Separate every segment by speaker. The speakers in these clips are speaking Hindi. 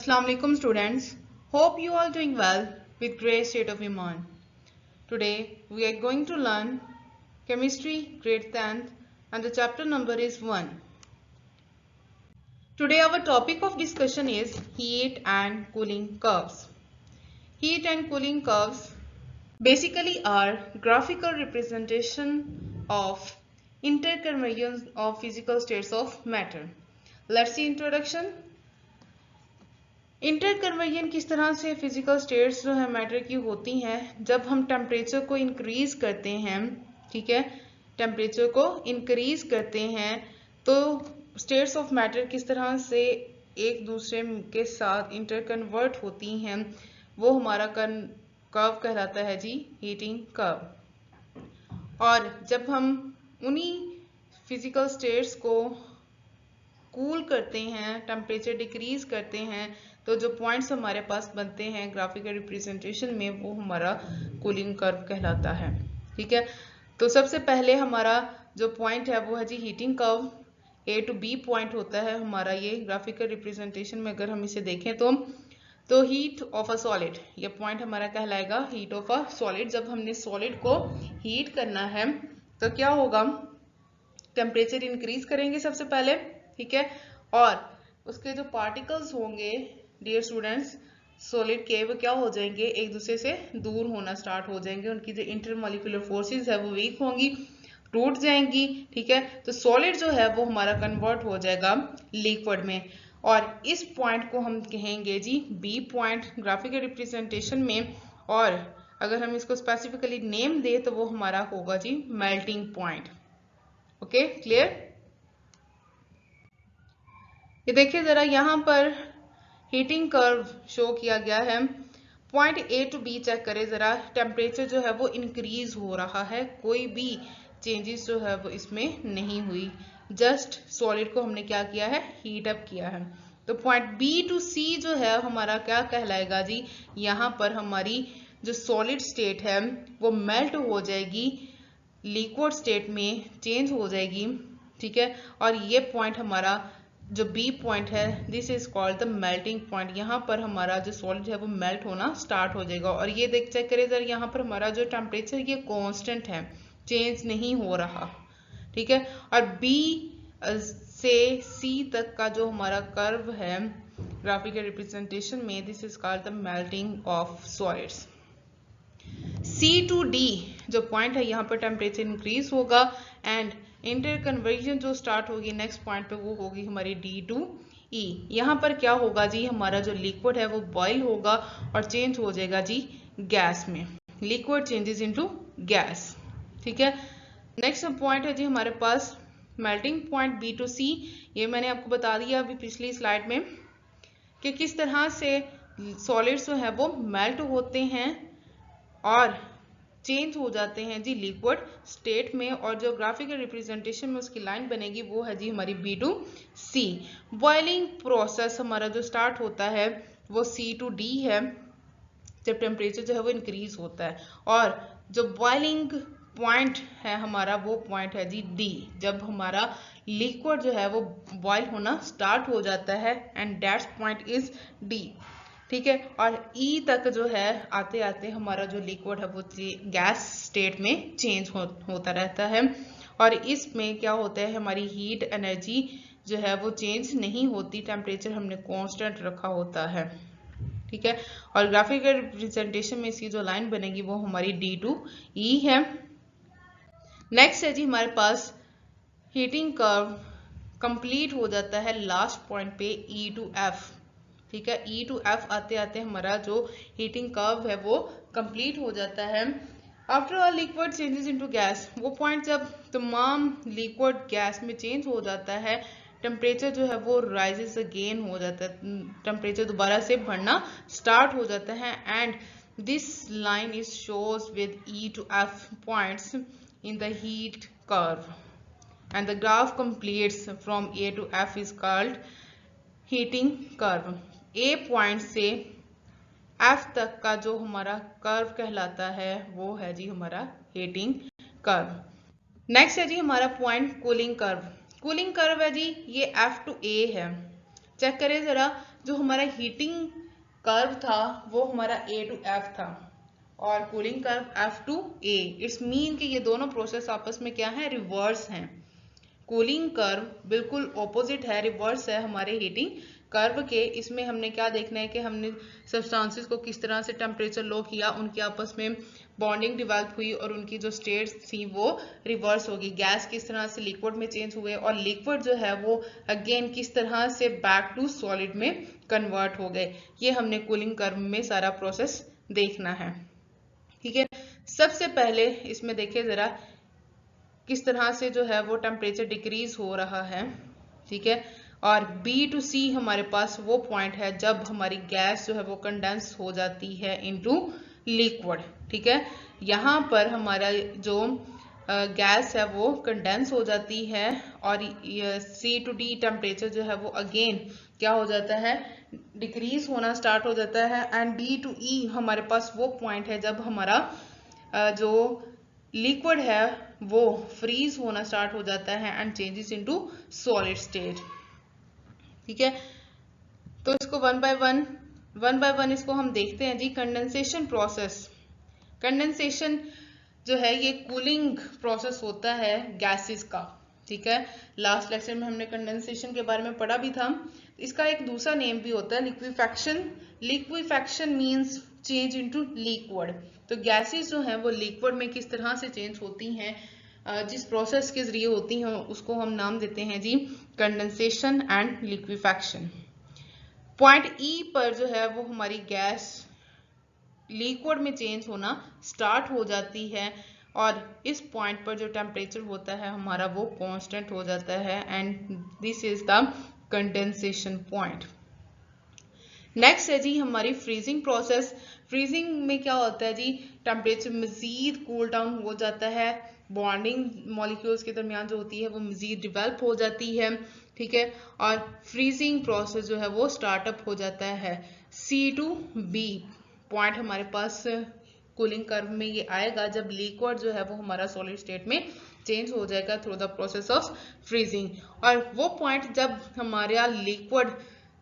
Speaker 1: Assalamu alaikum students. Hope you all doing well with great state of your mind. Today we are going to learn chemistry grade 10th and the chapter number is 1. Today our topic of discussion is heat and cooling curves. Heat and cooling curves basically are graphical representation of interconvergence of physical states of matter. Let's see introduction. Interconversion किस तरह से फिजिकल स्टेट्स जो है मैटर की होती हैं जब हम टेम्परेचर को इंक्रीज करते हैं, ठीक है, टेम्परेचर को इंक्रीज करते हैं तो स्टेट्स ऑफ मैटर किस तरह से एक दूसरे के साथ इंटरकन्वर्ट होती हैं, वो हमारा कर्व कहलाता है जी हीटिंग कर्व। और जब हम उन्हीं फिजिकल स्टेट्स को कूल करते हैं, टेम्परेचर डिक्रीज करते हैं, तो जो पॉइंट्स हमारे पास बनते हैं ग्राफिकल रिप्रेजेंटेशन में वो हमारा कूलिंग कर्व कहलाता है। ठीक है, तो सबसे पहले हमारा जो पॉइंट है वो है जी heating curve. A to B point होता है हमारा ये ग्राफिकल रिप्रेजेंटेशन में। अगर हम इसे देखें तो हीट ऑफ अ सॉलिड, ये पॉइंट हमारा कहलाएगा हीट ऑफ अ सॉलिड। जब हमने सॉलिड को हीट करना है तो क्या होगा, टेम्परेचर इंक्रीज करेंगे सबसे पहले, ठीक है, और उसके जो पार्टिकल्स होंगे डियर स्टूडेंट्स सॉलिड के, वो क्या हो जाएंगे, एक दूसरे से दूर होना स्टार्ट हो जाएंगे, उनकी जो इंटरमॉलिक्यूलर फोर्सेस है वो वीक होंगी, टूट जाएंगी। ठीक है, तो सॉलिड जो है वो हमारा कन्वर्ट हो जाएगा लिक्विड में, और इस पॉइंट को हम कहेंगे जी बी पॉइंट ग्राफिकल रिप्रेजेंटेशन में। और अगर हम इसको स्पेसिफिकली नेम दे तो वो हमारा होगा जी मेल्टिंग पॉइंट। Okay, clear. ये देखिए जरा, यहाँ पर हीटिंग कर्व शो किया गया है। Point A to B check करें जरा, टेम्परेचर जो है वो इंक्रीज हो रहा है, कोई भी चेंजेस जो है वो इसमें नहीं हुई, जस्ट सॉलिड को हमने क्या किया है, हीट अप किया है। तो पॉइंट बी टू सी जो है हमारा क्या कहलाएगा जी, यहाँ पर हमारी जो सॉलिड स्टेट है वो मेल्ट हो जाएगी, लिक्विड स्टेट में चेंज हो जाएगी। ठीक है, और ये पॉइंट हमारा जो बी पॉइंट है this is called the melting point. यहाँ पर हमारा जो सॉलिड है वो मेल्ट होना स्टार्ट हो जाएगा। और ये देख चेक करें जरा, यहाँ पर हमारा जो टेम्परेचर ये कांस्टेंट है, चेंज नहीं हो रहा। ठीक है, और बी से सी तक का जो हमारा कर्व है ग्राफिकल रिप्रेजेंटेशन में this is called the melting of solids. C to D जो पॉइंट है यहाँ पर टेम्परेचर इंक्रीज होगा एंड इंटरकन्वर्जन जो स्टार्ट होगी नेक्स्ट पॉइंट पे वो होगी हमारी डी टू ई। यहाँ पर क्या होगा जी, हमारा जो लिक्विड है वो बॉयल होगा और चेंज हो जाएगा जी गैस में, लिक्विड चेंजेस इनटू गैस। ठीक है, नेक्स्ट पॉइंट है जी हमारे पास मेल्टिंग पॉइंट बी टू सी। ये मैंने आपको बता दिया अभी पिछली स्लाइड में कि किस तरह से सॉलिड्स जो है वो मेल्ट होते हैं और चेंज हो जाते हैं जी लिक्विड स्टेट में, और जो ग्राफिकल रिप्रेजेंटेशन में उसकी लाइन बनेगी वो है जी हमारी B to C. Boiling process हमारा जो स्टार्ट होता है वो सी टू डी है, जब टेम्परेचर जो है वो इंक्रीज होता है, और जो बॉइलिंग पॉइंट है हमारा वो पॉइंट है जी डी, जब हमारा लिक्विड जो है वो बॉयल होना स्टार्ट हो जाता है and that's point is D. ठीक है, और ई तक जो है आते आते हमारा जो लिक्विड है वो गैस स्टेट में चेंज होता रहता है, और इसमें क्या होता है, हमारी हीट एनर्जी जो है वो चेंज नहीं होती, टेम्परेचर हमने कांस्टेंट रखा होता है। ठीक है, और ग्राफिकल रिप्रेजेंटेशन में इसकी जो लाइन बनेगी वो हमारी डी टू ई है। नेक्स्ट है जी हमारे पास हीटिंग कर्व कंप्लीट हो जाता है लास्ट पॉइंट पे ई टू एफ। ठीक है, ई टू एफ आते आते हमारा जो हीटिंग कर्व है वो कंप्लीट हो जाता है। After all liquid changes into gas, वो पॉइंट जब तमाम लिक्विड गैस में चेंज हो जाता है, टेम्परेचर जो है वो राइजेस अगेन हो जाता है, टेम्परेचर दोबारा से बढ़ना स्टार्ट हो जाता है and this line is shows with E to F points in the heat curve and the graph completes from A to F is called heating curve. A point से एफ तक का जो हमारा कर्व कहलाता है वो है जी हमारा हीटिंग कर्व। नेक्स्ट है जी हमारा point cooling curve. Cooling curve है जी ये एफ टू ए है। चेक करें जरा, जो हमारा हीटिंग कर्व था वो हमारा A to F था और cooling curve F to A। It's mean कि ये दोनों प्रोसेस आपस में क्या है, रिवर्स हैं। कूलिंग कर्व बिल्कुल ऑपोजिट है, रिवर्स है हमारे हीटिंग कर्व के। इसमें हमने क्या देखना है कि हमने सब्सटेंसेस को किस तरह से टेम्परेचर लो किया, उनकी आपस में बॉन्डिंग डेवलप हुई और उनकी जो स्टेट्स थी वो रिवर्स होगी। गैस किस तरह से लिक्विड में चेंज हुए और लिक्विड जो है वो अगेन किस तरह से बैक टू सॉलिड में कन्वर्ट हो गए। ये हमने कूलिंग कर्व में सारा प्रोसेस देखना है। ठीक है, सबसे पहले इसमें देखिए जरा किस तरह से जो है वो टेम्परेचर डिक्रीज हो रहा है। ठीक है, और B to C हमारे पास वो पॉइंट है जब हमारी गैस जो है वो कंडेंस हो जाती है इनटू लिक्विड। ठीक है, यहाँ पर हमारा जो गैस है वो कंडेंस हो जाती है और C to D टेम्परेचर जो है वो अगेन क्या हो जाता है, डिक्रीज होना स्टार्ट हो जाता है। एंड D to E हमारे पास वो पॉइंट है जब हमारा जो लिक्विड है वो फ्रीज होना स्टार्ट हो जाता है and changes into solid state. ठीक है, तो इसको वन बाय वन इसको हम देखते हैं जी। कंडेंसेशन प्रोसेस, कंडेंसेशन जो है ये कूलिंग प्रोसेस होता है गैसेस का। ठीक है, लास्ट लेक्चर में हमने कंडेंसेशन के बारे में पढ़ा भी था। इसका एक दूसरा नेम भी होता है liquefaction. Liquefaction means change into liquid. तो गैसेस जो हैं वो लिक्विड में किस तरह से चेंज होती हैं, जिस प्रोसेस के जरिए होती हैं उसको हम नाम देते हैं जी condensation and liquefaction. Point E पर जो है वो हमारी गैस लिक्विड में चेंज होना स्टार्ट हो जाती है और इस पॉइंट पर जो टेम्परेचर होता है हमारा वो कांस्टेंट हो जाता है and this is the condensation point. Next है जी हमारी फ्रीजिंग प्रोसेस। फ्रीजिंग में क्या होता है जी, टेम्परेचर मजीद कूल डाउन हो जाता है, बॉन्डिंग मॉलिक्यूल्स के दरमियान जो होती है वो मजीद डिवेल्प हो जाती है। ठीक है, और फ्रीजिंग प्रोसेस जो है वो स्टार्टअप हो जाता है। C to B पॉइंट हमारे पास कूलिंग कर्व में ये आएगा जब लिक्विड जो है वो हमारा सॉलिड स्टेट में चेंज हो जाएगा through the process of freezing. और वो पॉइंट जब हमारा लिक्विड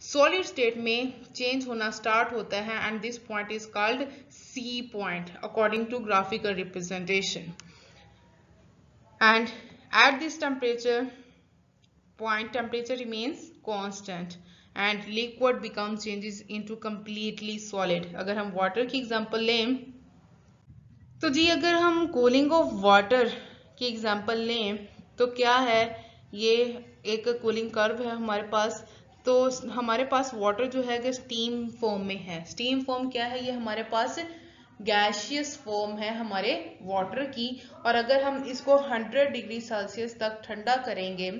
Speaker 1: सॉलिड स्टेट में चेंज होना स्टार्ट होता है and this point is called C point according to graphical representation. And at this temperature point temperature remains constant and liquid becomes changes into completely solid। अगर हम वाटर की एग्जांपल लें तो जी अगर हम कूलिंग ऑफ वाटर की एग्जांपल लें तो क्या है, ये एक कूलिंग कर्व है हमारे पास। तो हमारे पास वाटर जो है कि स्टीम फॉर्म में है। स्टीम फॉर्म क्या है, ये हमारे पास गैशियस फॉर्म है हमारे वाटर की। और अगर हम इसको 100 डिग्री सेल्सियस तक ठंडा करेंगे,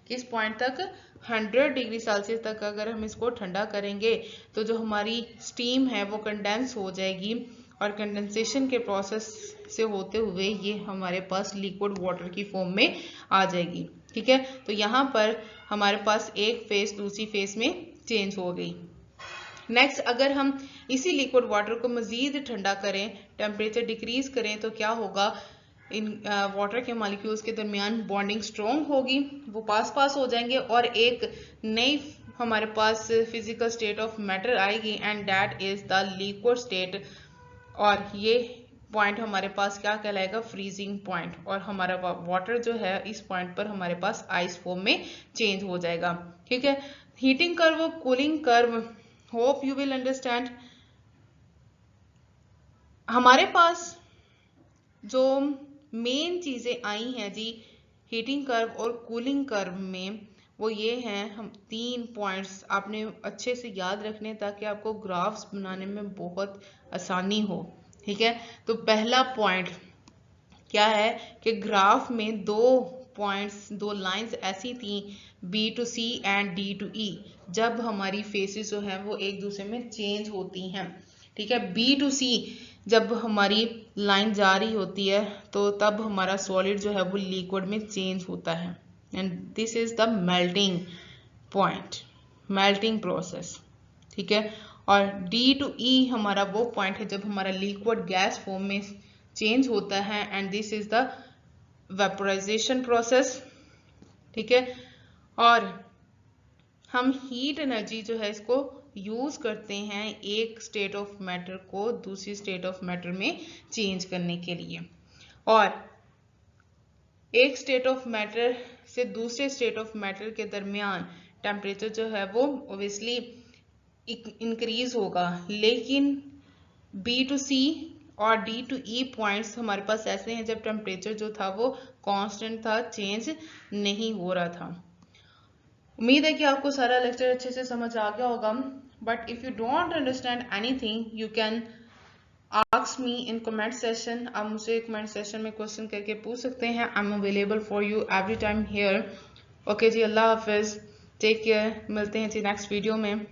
Speaker 1: किस पॉइंट तक, 100 डिग्री सेल्सियस तक अगर हम इसको ठंडा करेंगे तो जो हमारी स्टीम है वो कंडेंस हो जाएगी और कंडेंसेशन के प्रोसेस से होते हुए ये हमारे पास लिक्विड वाटर की फॉर्म में आ जाएगी। ठीक है, तो यहाँ पर हमारे पास एक फेस दूसरी फेस में चेंज हो गई। नेक्स्ट अगर हम इसी लिक्विड वाटर को मजीद ठंडा करें, टेम्परेचर डिक्रीज करें तो क्या होगा, इन वाटर के मॉलिक्यूल्स के दरमियान बॉन्डिंग स्ट्रॉन्ग होगी, वो पास हो जाएंगे और एक नई हमारे पास फिजिकल स्टेट ऑफ मैटर आएगी and that is the liquid state. और ये पॉइंट हमारे पास क्या कहलाएगा, फ्रीजिंग पॉइंट। और हमारा वाटर जो है इस पॉइंट पर हमारे पास आइस फॉर्म में चेंज हो जाएगा। ठीक है, heating curve, cooling curve, hope you will understand. हमारे पास जो मेन चीजें आई हैं जी हीटिंग कर्व और कूलिंग कर्व में, वो ये हैं, हम 3 पॉइंट्स आपने अच्छे से याद रखने ताकि आपको ग्राफ्स बनाने में बहुत आसानी हो। ठीक है, तो पहला पॉइंट क्या है कि ग्राफ में 2 पॉइंट्स, 2 लाइंस ऐसी थी B to C and D to E, जब हमारी फेसेस जो है वो एक दूसरे में चेंज होती हैं। ठीक है, B to C जब हमारी लाइन जा रही होती है तो तब हमारा सॉलिड जो है वो लिक्विड में चेंज होता है and this is the melting point, melting process. ठीक है, और D to E हमारा वो पॉइंट है जब हमारा लिक्विड गैस फॉर्म में चेंज होता है and this is the vaporisation process. ठीक है, और हम हीट एनर्जी जो है इसको यूज करते हैं एक स्टेट ऑफ मैटर को दूसरी स्टेट ऑफ मैटर में चेंज करने के लिए। और एक स्टेट ऑफ मैटर से दूसरे स्टेट ऑफ मैटर के दरमियान टेम्परेचर जो है वो ऑब्वियसली इंक्रीज होगा, लेकिन बी टू सी और डी टू ई पॉइंट्स हमारे पास ऐसे हैं जब टेम्परेचर जो था वो कांस्टेंट था, चेंज नहीं हो रहा था। उम्मीद है कि आपको सारा लेक्चर अच्छे से समझ आ गया होगा। But if you don't understand anything you can ask me in comment session. आप मुझे कमेंट सेशन में क्वेश्चन करके पूछ सकते हैं। I am available for you every time here. Okay जी, अल्लाह हाफिज, टेक केयर, मिलते हैं जी नेक्स्ट वीडियो में।